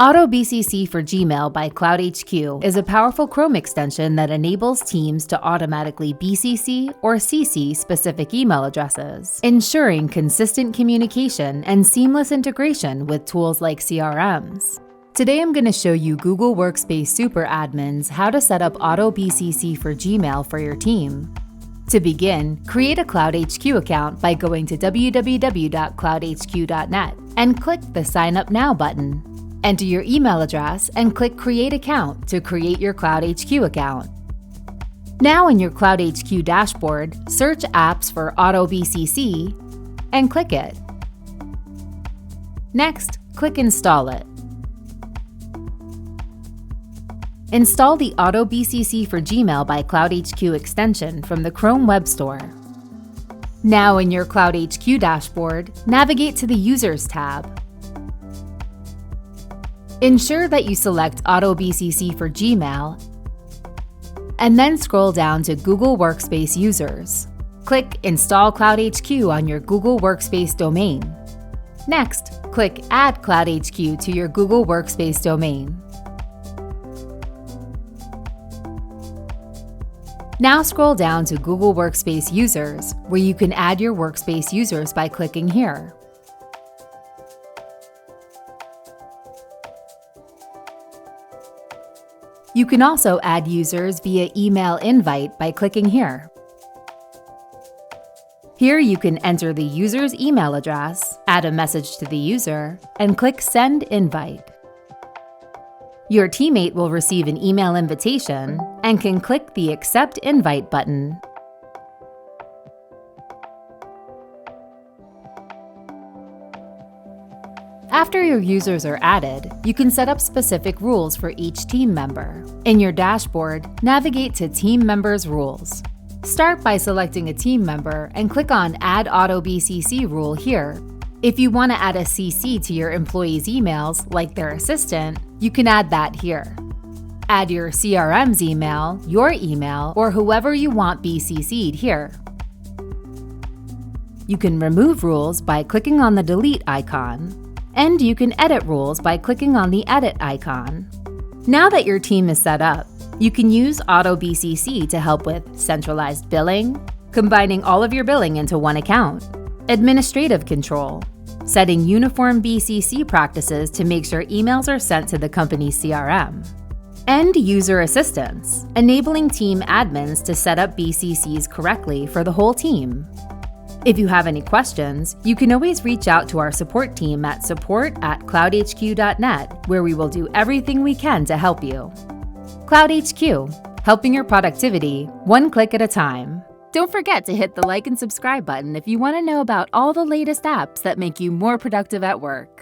Auto BCC for Gmail by cloudHQ is a powerful Chrome extension that enables teams to automatically BCC or CC specific email addresses, ensuring consistent communication and seamless integration with tools like CRMs. Today I'm going to show you Google Workspace super admins how to set up Auto BCC for Gmail for your team. To begin, create a cloudHQ account by going to www.cloudhq.net and click the Sign Up Now button. Enter your email address and click Create Account to create your cloudHQ account. Now in your cloudHQ dashboard, search Apps for Auto BCC and click it. Next, click Install it. Install the Auto BCC for Gmail by cloudHQ extension from the Chrome Web Store. Now in your cloudHQ dashboard, navigate to the Users tab. Ensure that you select Auto BCC for Gmail and then scroll down to Google Workspace Users. Click Install cloudHQ on your Google Workspace domain. Next, click Add cloudHQ to your Google Workspace domain. Now scroll down to Google Workspace Users, where you can add your workspace users by clicking here. You can also add users via email invite by clicking here. Here you can enter the user's email address, add a message to the user, and click Send Invite. Your teammate will receive an email invitation and can click the Accept Invite button. After your users are added, you can set up specific rules for each team member. In your dashboard, navigate to Team Members Rules. Start by selecting a team member and click on Add Auto BCC rule here. If you want to add a CC to your employees' emails, like their assistant, you can add that here. Add your CRM's email, your email, or whoever you want BCC'd here. You can remove rules by clicking on the Delete icon. And you can edit rules by clicking on the Edit icon. Now that your team is set up, you can use Auto BCC to help with centralized billing, combining all of your billing into one account, administrative control, setting uniform BCC practices to make sure emails are sent to the company's CRM, and user assistance, enabling team admins to set up BCCs correctly for the whole team. If you have any questions, you can always reach out to our support team at support@cloudhq.net, where we will do everything we can to help you. CloudHQ, helping your productivity one click at a time. Don't forget to hit the like and subscribe button if you want to know about all the latest apps that make you more productive at work.